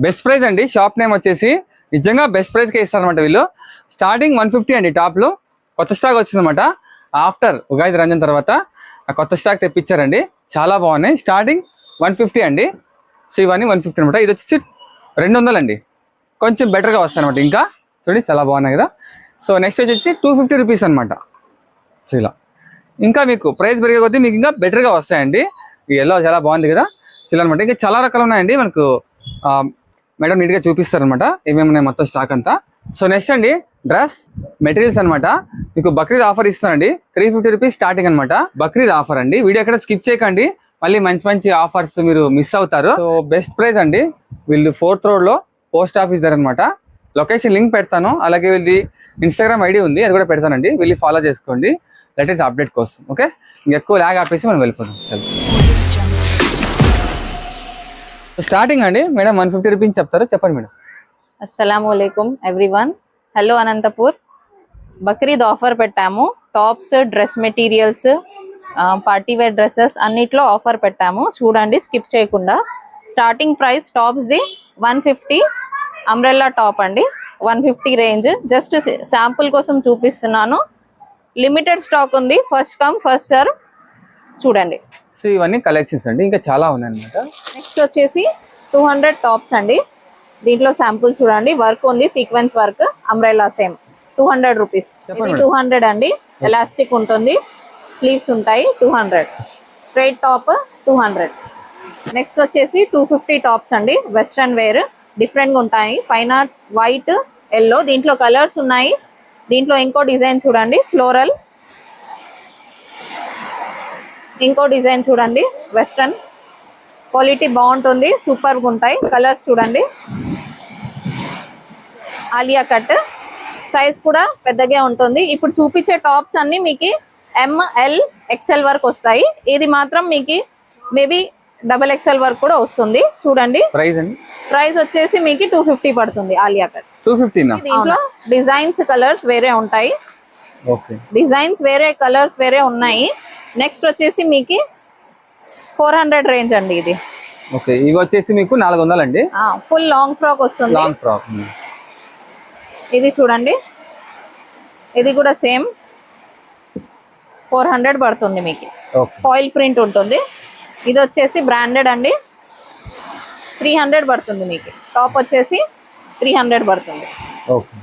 Best price అండి. Shop name వచ్చేసి నిజంగా బెస్ట్ ప్రైస్కే ఇస్తారనమాట వీళ్ళు. స్టార్టింగ్ 150 అండి టాప్లో. కొత్త స్టాక్ వచ్చిందన్నమాట. ఆఫ్టర్ ఉగాది రంజాన్ తర్వాత కొత్త స్టాక్ తెప్పించారండి. చాలా బాగున్నాయి. స్టార్టింగ్ 150 అండి. సో ఇవన్నీ 150 అనమాట. ఇది వచ్చేసి 200 అండి. కొంచెం బెటర్గా వస్తాయి అనమాట. ఇంకా చూడండి చాలా బాగున్నాయి కదా. సో నెక్స్ట్ వచ్చేసి 250 రూపీస్ అనమాట. సో ఇలా ఇంకా మీకు ప్రైస్ పెరిగే కొద్దీ మీకు ఇంకా బెటర్గా వస్తాయండి. ఈ ఎల్లో చాలా బాగుంది కదా. సో ఇలా అనమాట. ఇంకా చాలా రకాలు ఉన్నాయండి మనకు. మేడం నీట్గా చూపిస్తారనమాట ఏమేమి ఉన్నాయి మొత్తం స్టాక్ అంతా. సో నెక్స్ట్ అండి డ్రెస్ మెటీరియల్స్ అనమాట. మీకు బక్రీద్ ఆఫర్ ఇస్తానండి. 350 రూపీస్ స్టార్టింగ్ అనమాట. బక్రీద్ ఆఫర్ అండి. వీడియో ఎక్కడ స్కిప్ చేయకండి. మళ్ళీ మంచి మంచి ఆఫర్స్ మీరు మిస్ అవుతారు. సో బెస్ట్ ప్రైస్ అండి. వీళ్ళు 4th road లో పోస్ట్ ఆఫీస్ దగ్గర అనమాట. లొకేషన్ లింక్ పెడతాను. అలాగే వీళ్ళది ఇన్స్టాగ్రామ్ ఐడి ఉంది, అది కూడా పెడతానండి. వెళ్ళి ఫాలో చేసుకోండి లేటెస్ట్ అప్డేట్ కోసం. ఓకే, ఇంకెక్కువ లాగ్ ఆపేసి మనం వెళ్ళిపోతాం. స్టార్టింగ్ అండి మేడం 150 రూపీస్ చెప్తారు, చెప్పండి మేడం. అస్సలాముఅలైకుం everyone. Hello Anantapur. Bakrid offer పెట్టాము. Tops, dress materials, party wear dresses అన్నిట్లో ఆఫర్ పెట్టాము. చూడండి స్కిప్ చేయకుండా. స్టార్టింగ్ ప్రైస్ టాప్స్ ది 150. అంబ్రెల్లా టాప్ అండి 150 రేంజ్. జస్ట్ శాంపుల్ కోసం చూపిస్తున్నాను. లిమిటెడ్ స్టాక్ ఉంది. First come first serve. చూడండి. సో ఇవన్నీ కలెక్షన్స్ అండి, ఇంకా చాలా ఉన్నాయి అన్నమాట. నెక్స్ట్ వచ్చేసి 200 టాప్స్ అండి. దీంట్లో శాంపుల్ చూడండి. వర్క్ ఉంది, sequence work. Umbrella same 200 rupees. ఇది 200 అండి. ఎలాస్టిక్ ఉంటుంది, స్లీవ్స్ ఉంటాయి. 200. Straight top 200. నెక్స్ట్ వచ్చేసి 250 టాప్స్ అండి. వెస్ట్రన్ వేర్ డిఫరెంట్ గా ఉంటాయి. పైన వైట్, ఎల్లో, దీంట్లో కలర్స్ ఉన్నాయి. దీంట్లో ఇంకో డిజైన్ చూడండి, ఫ్లోరల్. ఇంకో డిజైన్ చూడండి, వెస్ట్రన్. క్వాలిటీ బాగుంటుంది, సూపర్ గా ఉంటాయి. కలర్స్ చూడండి. ఆలియా కట్. సైజ్ కూడా పెద్దగా ఉంటుంది. ఇప్పుడు చూపించే టాప్స్ అన్ని మీకు ML XL వరకు వస్తాయి. ఇది మాత్రం మీకు మేబీ XXL వరకు కూడా వస్తుంది. చూడండి. ప్రైస్ వచ్చేసి మీకు 250 పడుతుంది. ఆలియా కట్ 250. దీంట్లో డిజైన్స్, కలర్స్ వేరే ఉంటాయి. డిజైన్స్ వేరే, కలర్స్ వేరే ఉన్నాయి. నెక్స్ట్ వచ్చేసి మీకు 400 రేంజ్ అండి. ఇది ఓకే, ఇవి వచ్చేసి మీకు 400 అండి. ఫుల్ లాంగ్ ఫ్రాక్ వస్తుంది. Long frock. ఇది చూడండి. ఇది కూడా సేమ్ 400 పడుతుంది మీకు. ఫాయిల్ ప్రింట్ ఉంటుంది. ఇది వచ్చేసి బ్రాండెడ్ అండి. 300 పడుతుంది మీకు. టాప్ వచ్చేసి 300 పడుతుంది.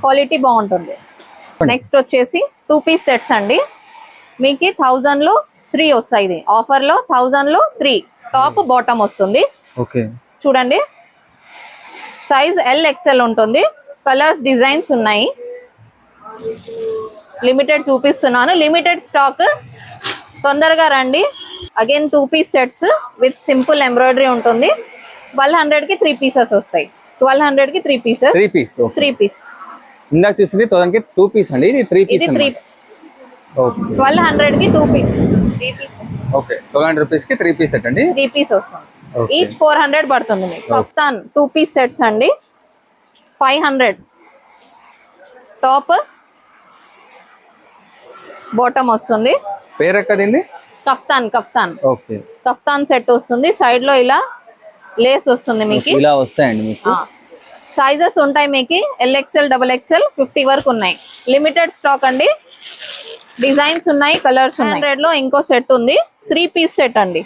క్వాలిటీ బాగుంటుంది. నెక్స్ట్ వచ్చేసి 2 పీస్ సెట్స్ అండి. మీకు 1000 లో 3 వస్తాయి. ఇది ఆఫర్ లో 1000 లో 3 టాప్ బాటమ్ వస్తుంది. చూడండి. సైజ్ LXL ఉంటుంది. కలర్స్, డిజైన్స్ ఉన్నాయి. లిమిటెడ్ చూపిస్తున్నాను. లిమిటెడ్ స్టాక్, తొందరగా రండి. Again 2 piece sets with simple embroidery ఉంటుంది. 1200 కి 3 పీసెస్ వస్తాయి. 1200 కి 3 పీసెస్. 3 పీస్. ఇందాక చూసింది 1000 కి 2 పీస్ అండి. ఇది 3 పీస్. 1200 కి 2 పీస్. 3 పీస్. ఓకే, 1200 రూపీస్ కి 3 పీస్ సెట్ అండి. 3 పీస్ వస్తుంది. ఈచ్ 400 పడుతుంది మీకు. కఫ్తాన్ 2 పీస్ సెట్స్ అండి. 500. టాప్ బాటమ్ వస్తుంది. పేరు ఎక్కడండి? కఫ్తాన్. ఓకే, కఫ్తాన్ సెట్ వస్తుంది. సైడ్ లో ఇలా లేస్ వస్తుంది మీకు. ఇలా వస్తాయండి మీకు. సైజెస్ ఉంటాయి మీకు. LXL, XXL, 50 వరకు ఉన్నాయి. లిమిటెడ్ స్టాక్ అండి. డిజైన్స్ ఉన్నాయి, కలర్స్ ఉన్నాయి. 100 లో ఇంకో సెట్ ఉంది. 3 పీస్ సెట్ అండి.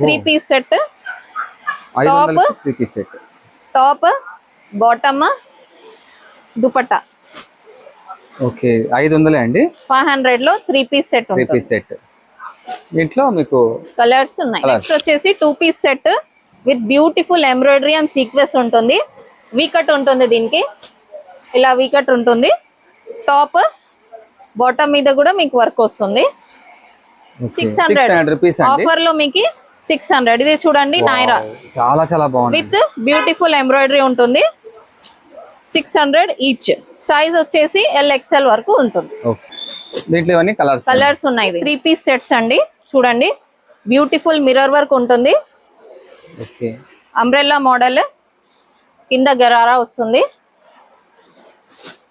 3 piece set. Top, bottom, dupatta. Okay, 500 అండి. 500 లో 3 పీస్ సెట్. 3 piece set. దీంట్లో మీకు కలర్స్ ఉన్నాయి. నెక్స్ట్ వచ్చేసి 2 piece set with beautiful embroidery and sequence ఉంటుంది. వీకట్ ఉంటుంది. దీనికి ఇలా వీకట్ ఉంటుంది. టాప్, బాటమ్ మీద కూడా మీకు వర్క్ వస్తుంది. 600 రూపీస్. ఆఫర్ లో మీకు 600. ఇది చూడండి, నైరా చాలా బాగుంది. విత్ బ్యూటిఫుల్ ఎంబ్రాయిడరీ ఉంటుంది. 600 ఈచ్. సైజ్ వచ్చేసి LXL వరకు ఉంటుంది. దీంట్లో ఇవన్నీ కలర్స్ ఉన్నాయి. 3 పీస్ సెట్స్ అండి. చూడండి, బ్యూటిఫుల్ మిర్రర్ వర్క్ ఉంటుంది. అంబ్రెల్లా మోడల్, కింద గరారా వస్తుంది.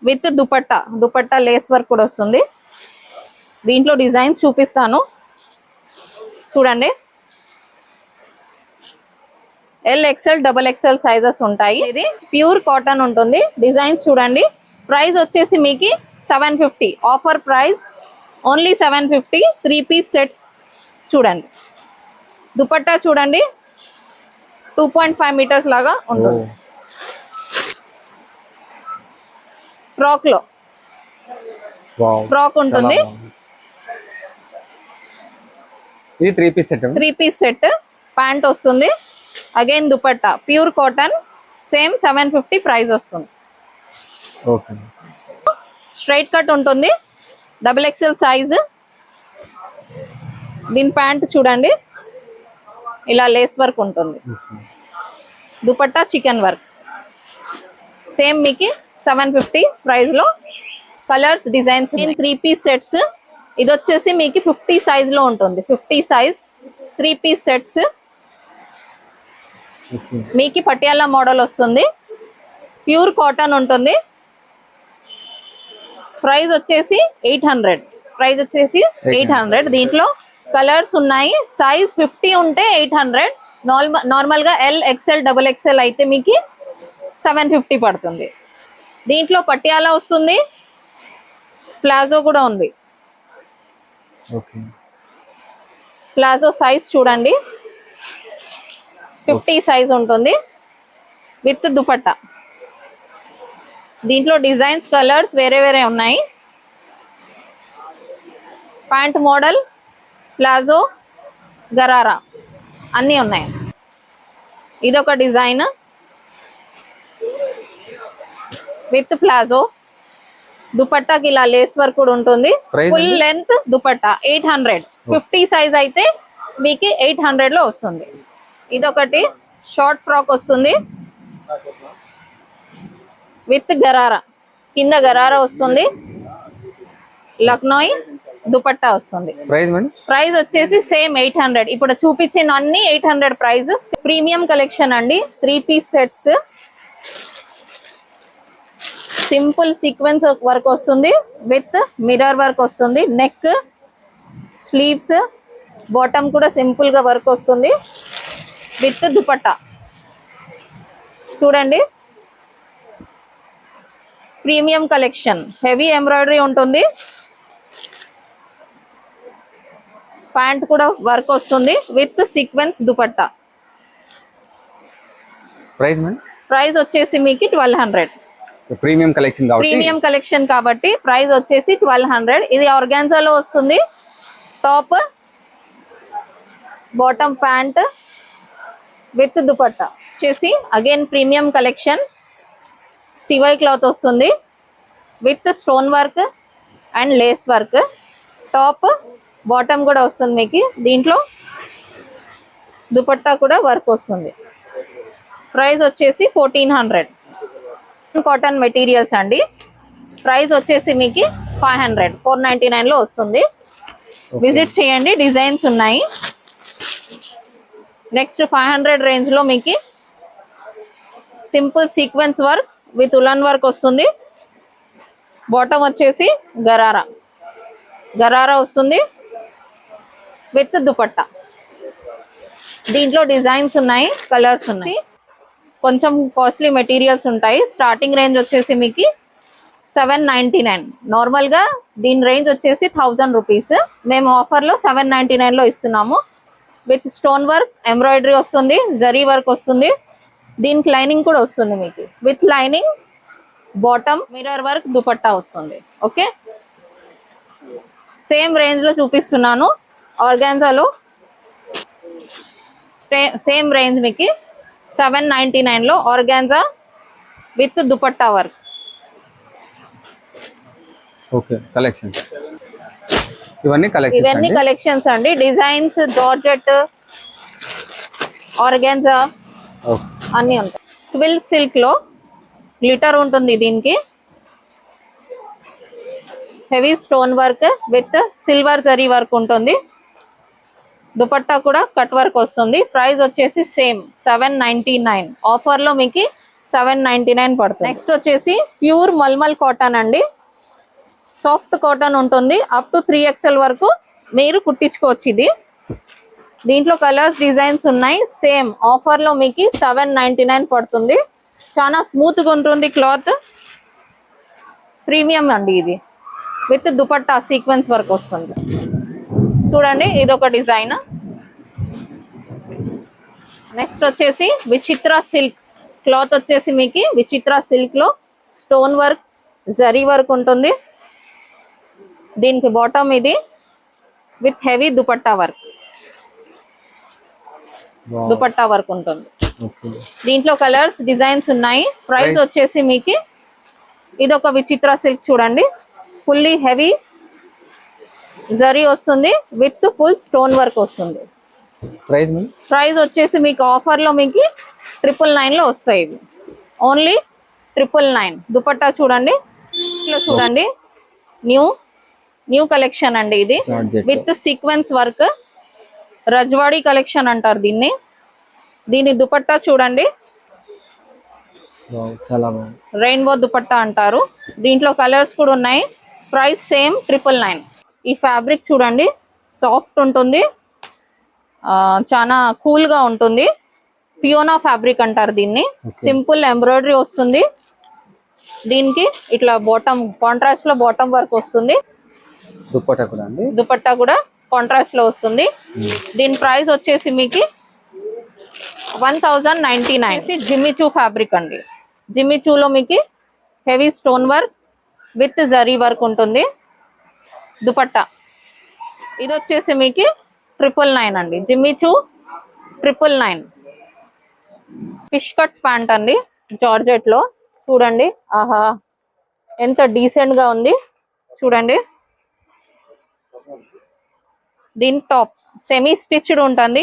విత్ దుపట్టా లేస్ వర్క్ కూడా వస్తుంది. దీంట్లో డిజైన్స్ చూపిస్తాను. చూడండి. L XL double XL sizes ఉంటాయి. ఇది ప్యూర్ కాటన్ ఉంటుంది. డిజైన్స్ చూడండి. ప్రైస్ వచ్చేసి మీకు 750. Offer price only 750. 3 piece sets చూడండి. దుపట్టా చూడండి 2.5 మీటర్స్ లాగా ఉంటుంది. ఫ్రాక్ లో ఫ్రాక్ ఉంటుంది. ఇది 3 piece set. 3 piece set pant వస్తుంది. Again dupatta pure cotton same 750 price వస్తుంది. ఓకే. స్ట్రైట్ కట్ ఉంటుంది. Double XL size. దీని ప్యాంట్ చూడండి ఇలా లేస్ వర్క్ ఉంటుంది. Dupatta chicken work. సేమ్ మీకు 750 ప్రైస్ లో కలర్స్ డిజైన్స్. 3 piece sets. ఇది వచ్చేసి మీకు 50 సైజ్ లో ఉంటుంది. 50 సైజ్ 3 పీస్ సెట్స్. మీకు పటియాలా మోడల్ వస్తుంది. ప్యూర్ కాటన్ ఉంటుంది. ప్రైస్ వచ్చేసి 800. ప్రైస్ వచ్చేసి 800. దీంట్లో కలర్స్ ఉన్నాయి. సైజ్ 50 ఉంటే 800. నార్మల్ గా ఎల్ ఎక్స్ఎల్ డబుల్ ఎక్స్ఎల్ అయితే మీకు 750 పడుతుంది. దీంట్లో పటియాలా వస్తుంది. ప్లాజో కూడా ఉంది. ప్లాజో సైజ్ చూడండి 50 సైజ్ ఉంటుంది విత్ దుపట్టా. దీంట్లో డిజైన్స్ కలర్స్ వేరే వేరే ఉన్నాయి. ప్యాంట్ మోడల్ ప్లాజో గరారా అన్నీ ఉన్నాయి. ఇదొక డిజైన్ విత్ ప్లాజో. దుపట్టాకి ఇలా లేస్ వర్క్ కూడా ఉంటుంది. Full length dupatta 800. 50 సైజ్ అయితే మీకు 800 లో వస్తుంది. ఇదొకటి షార్ట్ ఫ్రాక్ వస్తుంది విత్ గరారా. కింద గరారా వస్తుంది. లక్నోయి దుపట్టా వస్తుంది. ప్రైస్ వచ్చేసి సేమ్ 800. ఇప్పుడు చూపించిన అన్ని 800 ప్రైజెస్. ప్రీమియం కలెక్షన్ అండి. 3 piece sets. Simple sequence work వస్తుంది విత్ మిర్రర్ వర్క్ వస్తుంది. నెక్ స్లీవ్స్ బాటమ్ కూడా సింపుల్ గా వర్క్ వస్తుంది విత్ దుపట్టా. చూడండి ప్రీమియం కలెక్షన్. హెవీ ఎంబ్రాయిడరీ ఉంటుంది. ప్యాంట్ కూడా వర్క్ వస్తుంది విత్ సీక్వెన్స్ దుపట్టా. ప్రైస్ వచ్చేసి మీకు 1200. ప్రీమియం కలెక్షన్ కాబట్టి ప్రైస్ వచ్చేసి 1200. ఇది ఆర్గాన్జాలో వస్తుంది. Top bottom pant with dupatta వచ్చేసి అగైన్ ప్రీమియం కలెక్షన్. సివై క్లాత్ వస్తుంది with stone work and lace work. Top bottom కూడా వస్తుంది మీకు. దీంట్లో దుపట్టా కూడా వర్క్ వస్తుంది. ప్రైస్ వచ్చేసి 1400. కాటన్ మెటీరియల్స్ అండి. ప్రైస్ వచ్చేసి మీకు 500. 499 లో వస్తుంది. విజిట్ చేయండి. డిజైన్స్ ఉన్నాయి. నెక్స్ట్ 500 రేంజ్ లో మీకు simple sequence work with woollen work వస్తుంది. బాటమ్ వచ్చేసి గరారా వస్తుంది విత్ దుపట్టా. దీంట్లో డిజైన్స్ ఉన్నాయి, కలర్స్ ఉన్నాయి. కొంచెం కాస్ట్లీ మెటీరియల్స్ ఉంటాయి. స్టార్టింగ్ రేంజ్ వచ్చేసి మీకు 799. నార్మల్ గా దీని రేంజ్ వచ్చేసి 1000 రూపీస్. మేము ఆఫర్ లో 799 లో ఇస్తున్నాము. విత్ స్టోన్ వర్క్ ఎంబ్రాయిడరీ వస్తుంది. జరీ వర్క్ వస్తుంది. దీనికి లైనింగ్ కూడా వస్తుంది మీకు. With lining bottom mirror work dupatta వస్తుంది. ఓకే, సేమ్ రేంజ్ లో చూపిస్తున్నాను. ఆర్గాన్జాలో సేమ్ రేంజ్ మీకు 799 లో organza with dupatta work. Okay, collections ఇవన్నీ కలెక్షన్స్ అండి. డిజైన్స్ జార్జెట్ ఆర్గాన్జా అన్నీ ఉంటాయి. ట్విల్ సిల్క్ లో గ్లిటర్ ఉంటుంది. దీనికి heavy stone work with silver zari work ఉంటుంది. దుపట్టా కూడా కట్ వర్క్ వస్తుంది. ప్రైస్ వచ్చేసి సేమ్ 799. ఆఫర్ లో మీకు 799 పడుతుంది. నెక్స్ట్ వచ్చేసి ప్యూర్ మల్మల్ కాటన్ అండి. సాఫ్ట్ కాటన్ ఉంటుంది. అప్ టు 3XL వరకు మీరు కుట్టించుకోవచ్చు. ఇది దీంట్లో కలర్స్ డిజైన్స్ ఉన్నాయి. సేమ్ ఆఫర్ లో మీకు 799 పడుతుంది. చాలా స్మూత్ గా ఉంటుంది క్లాత్. ప్రీమియం అండి ఇది. విత్ దుపట్టా సీక్వెన్స్ వర్క్ వస్తుంది. చూడండి ఇదొక డిజైన్. నెక్స్ట్ వచ్చేసి విచిత్ర సిల్క్ క్లాత్ వచ్చేసి మీకు విచిత్ర సిల్క్ లో స్టోన్ వర్క్ జరీ వర్క్ ఉంటుంది. దీనికి బాటమ్ ఇది with heavy dupatta work. Dupatta work ఉంటుంది. దీంట్లో కలర్స్ డిజైన్స్ ఉన్నాయి. ప్రైస్ వచ్చేసి మీకు ఇదొక విచిత్ర సిల్క్ చూడండి, ఫుల్లీ హెవీ జరీ వస్తుంది విత్ ఫుల్ స్టోన్ వర్క్ వస్తుంది. ప్రైస్ వచ్చేసి మీకు ఆఫర్ లో మీకు 999 లో వస్తాయి. ఇవి ఓన్లీ 999. దుపట్టా చూడండి, ఇట్లా చూడండి, న్యూ కలెక్షన్ అండి ఇది with sequence work. Rajwadi collection అంటారు దీన్ని. దీని దుపట్టా చూడండి, రెయిన్బో దుపట్టా అంటారు. దీంట్లో కలర్స్ కూడా ఉన్నాయి. Price same 999. ఈ ఫ్యాబ్రిక్ చూడండి, సాఫ్ట్ ఉంటుంది, చాలా కూల్ గా ఉంటుంది. ఫియోనా ఫ్యాబ్రిక్ అంటారు దీన్ని. సింపుల్ ఎంబ్రాయిడరీ వస్తుంది. దీనికి ఇట్లా బాటమ్ కాంట్రాస్ట్ లో బాటమ్ వర్క్ వస్తుంది. దుపట్టా కూడా కాంట్రాస్ట్ లో వస్తుంది. దీని ప్రైస్ వచ్చేసి మీకు 1099. జిమ్మిచూ ఫ్యాబ్రిక్ అండి. జిమ్మిచూలో మీకు heavy stone work with zari work ఉంటుంది. దుపట్టా ఇది వచ్చేసి మీకు 999 అండి. జిమ్మిచూ 999. ఫిష్ కట్ ప్యాంట్ అండి జార్జెట్ లో. చూడండి, ఆహా ఎంత డీసెంట్ గా ఉంది చూడండి. దీని టాప్ సెమీ స్టిచ్డ్ ఉంటుంది,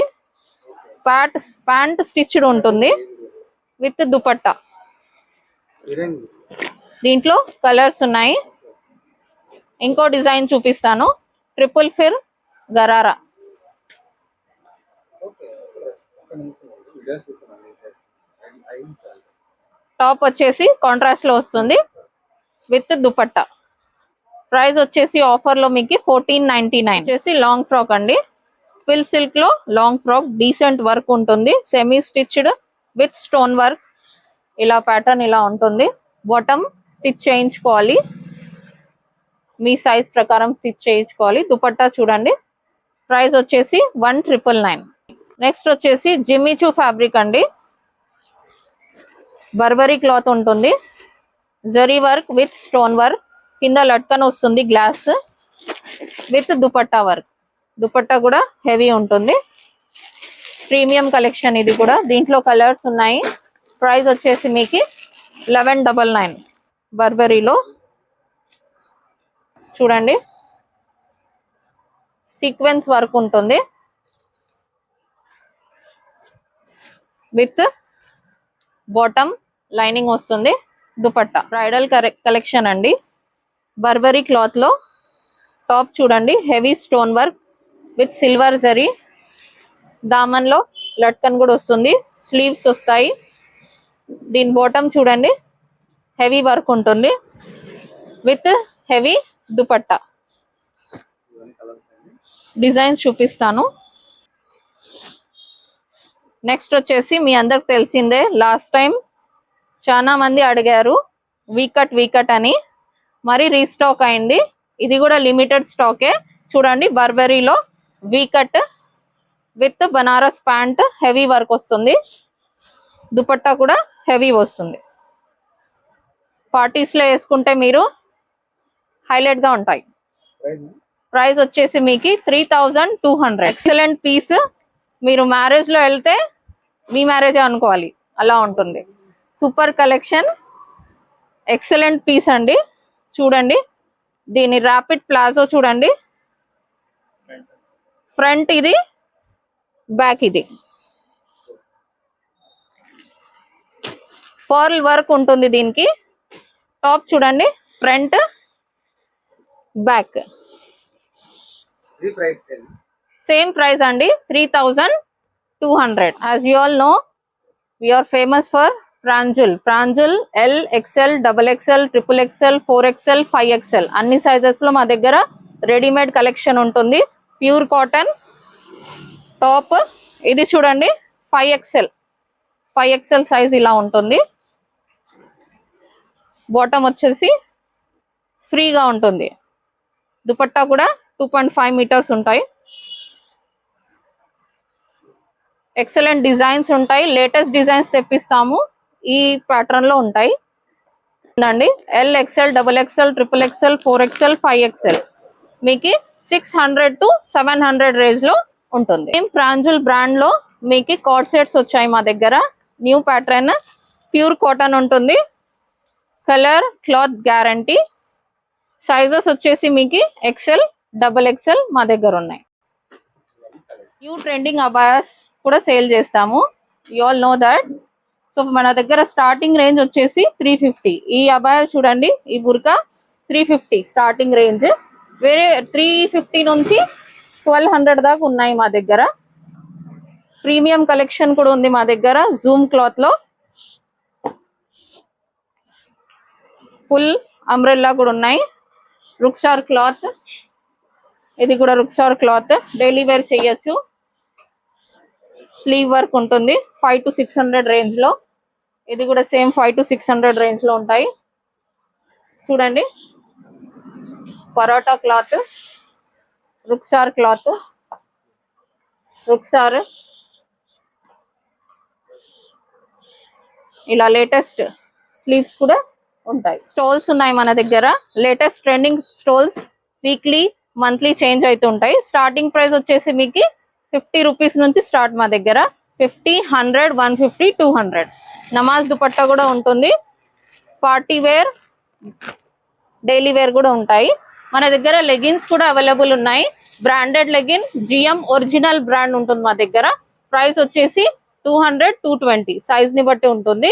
ప్యాంట్ స్టిచ్డ్ ఉంటుంది విత్ దుపట్టా. దీంట్లో కలర్స్ ఉన్నాయి. ఇంకో డిజైన్ చూపిస్తాను, ట్రిపుల్ ఫిర్ గరారా. టాప్ వచ్చేసి కాంట్రాస్ట్ లో వస్తుంది విత్ దుపట్టా. ప్రైస్ వచ్చేసి ఆఫర్ లో మీకు 1499. వచ్చేసి లాంగ్ ఫ్రాక్ అండి. ఫిల్ సిల్క్ లో లాంగ్ ఫ్రాక్, డీసెంట్ వర్క్ ఉంటుంది, semi stitched with stone work. ఇలా ప్యాటర్న్ ఇలా ఉంటుంది. బాటమ్ స్టిచ్ చేయించుకోవాలి, మీ సైజ్ ప్రకారం స్టిచ్ చేయించుకోవాలి. దుపట్టా చూడండి. ప్రైస్ వచ్చేసి 1999. నెక్స్ట్ వచ్చేసి జిమ్మిచూ ఫ్యాబ్రిక్ అండి. బర్బరీ క్లాత్ ఉంటుంది, zari work with stone work. కింద లట్కన్ వస్తుంది glass with dupatta work. Dupatta కూడా హెవీ ఉంటుంది. ప్రీమియం కలెక్షన్ ఇది కూడా. దీంట్లో కలర్స్ ఉన్నాయి. ప్రైస్ వచ్చేసి మీకు 1199. బర్బరీలో చూడండి, సీక్వెన్స్ వర్క్ ఉంటుంది విత్ బాటమ్ లైనింగ్ వస్తుంది. దుపట్టా బ్రైడల్ కలెక్షన్ అండి. బర్బరీ క్లాత్ లో టాప్ చూడండి, heavy stone work with silver zari. దామన్ లో లట్కన్ కూడా వస్తుంది, స్లీవ్స్ వస్తాయి. దీని బాటమ్ చూడండి, హెవీ వర్క్ ఉంటుంది విత్ హెవీ దుపట్టా. డిజైన్స్ చూపిస్తాను. నెక్స్ట్ వచ్చేసి మీ అందరికి తెలిసిందే, లాస్ట్ టైం చాలా మంది అడిగారు వీకట్ అని, మరి రీస్టాక్ అయింది. ఇది కూడా లిమిటెడ్ స్టాకే. చూడండి, బర్బరీలో V cut with Banaras pant, heavy work వస్తుంది. దుపట్టా కూడా హెవీ వస్తుంది. పార్టీస్ లో వేసుకుంటే మీరు హైలైట్ గా ఉంటాయి. ప్రైస్ వచ్చేసి మీకు 3200. Excellent piece. మీరు మ్యారేజ్ లో వెళ్తే మీ మ్యారేజ్ అనుకోవాలి, అలా ఉంటుంది. సూపర్ కలెక్షన్, ఎక్సలెంట్ పీస్ అండి. చూడండి, దీని ర్యాపిడ్ ప్లాజో చూడండి. ఫ్రంట్ ఇది, బ్యాక్ ఇది. పర్ల్ వర్క్ ఉంటుంది దీనికి. టాప్ చూడండి, ఫ్రంట్ బ్యాక్. సేమ్ ప్రైస్ అండి, 3200. As you all know, we are famous for Pranjul L, XL, XXL, XXL, 4XL, 5XL అన్ని సైజెస్ లో మా దగ్గర రెడీమేడ్ కలెక్షన్ ఉంటుంది. ప్యూర్ కాటన్ టాప్ ఇది చూడండి 5XL సైజ్ ఇలా ఉంటుంది. బాటమ్ వచ్చేసి ఫ్రీగా ఉంటుంది. దుపట్టా కూడా 2.5 మీటర్స్ ఉంటాయి. ఎక్సలెంట్ డిజైన్స్ ఉంటాయి. లేటెస్ట్ డిజైన్స్ తెప్పిస్తాము. ఈ ప్యాటర్న్ లో ఉంటాయి అండి. LXL, XXL, XXL, 4XL, 5XL మీకు 600 to 700 రేంజ్ లో ఉంటుంది. ప్రాంజుల్ బ్రాండ్ లో మీకు కార్డ్ సెట్స్ వచ్చాయి మా దగ్గర. న్యూ ప్యాటర్న్, ప్యూర్ కాటన్ ఉంటుంది. Colour, cloth guarantee. సైజెస్ వచ్చేసి మీకు XL, XXL మా దగ్గర ఉన్నాయి. న్యూ ట్రెండింగ్ అబాయాస్ కూడా సేల్ చేస్తాము. You all know that. So మన దగ్గర స్టార్టింగ్ రేంజ్ వచ్చేసి 350. ఈ అబాయా చూడండి, ఈ బుర్కా 350 స్టార్టింగ్ రేంజ్. వేరే 350 నుంచి 1200 దాకా ఉన్నాయి మా దగ్గర. ప్రీమియం కలెక్షన్ కూడా ఉంది మా దగ్గర. జూమ్ క్లాత్ లో ఫుల్ అంబ్రెల్లా కూడా ఉన్నాయి. రుక్సార్ క్లాత్, ఇది కూడా రుక్సార్ క్లాత్. డైలీ వేర్ చేయొచ్చు. స్లీవ్ వర్క్ ఉంటుంది. 5 to 600 రేంజ్ లో. ఇది కూడా సేమ్ 5 to 600 రేంజ్ లో ఉంటాయి. చూడండి, పరోటా క్లాత్, రుక్సార్ క్లాత్, రుక్సార్. ఇలా లేటెస్ట్ స్లీవ్స్ కూడా ఉంటాయి. స్టాల్స్ ఉన్నాయి మన దగ్గర. Latest trending stalls weekly monthly change అవుతుంటాయి. స్టార్టింగ్ ప్రైస్ వచ్చేసి మీకు 50 రూపీస్ నుంచి స్టార్ట్ మా దగ్గర. 50, 100, 150, 200. నమాజ్ దుపట్టా కూడా ఉంటుంది. పార్టీ వేర్, డైలీ వేర్ కూడా ఉంటాయి. మన దగ్గర లెగిన్స్ కూడా అవైలబుల్ ఉన్నాయి. Branded legging GM original brand ఉంటుంది మా దగ్గర. ప్రైస్ వచ్చేసి 200, 220 సైజ్ ని బట్టి ఉంటుంది.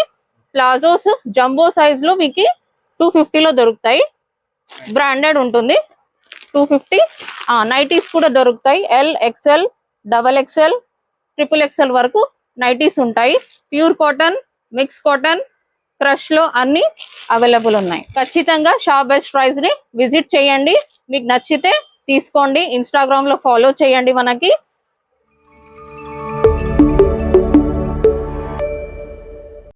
ప్లాజోస్ జంబో సైజ్ లో మీకు 250 లో దొరుకుతాయి. బ్రాండెడ్ ఉంటుంది 250. నైటీస్ కూడా దొరుకుతాయి. LXL, XXL, XXL వరకు నైటీస్ ఉంటాయి. Pure cotton, mix cotton, crush లో అన్ని అవైలబుల్ ఉన్నాయి. ఖచ్చితంగా షాప్ బెస్ట్ ప్రైస్ ని విజిట్ చేయండి. మీకు నచ్చితే తీసుకోండి. ఇన్స్టాగ్రామ్ లో ఫాలో చేయండి మనకి.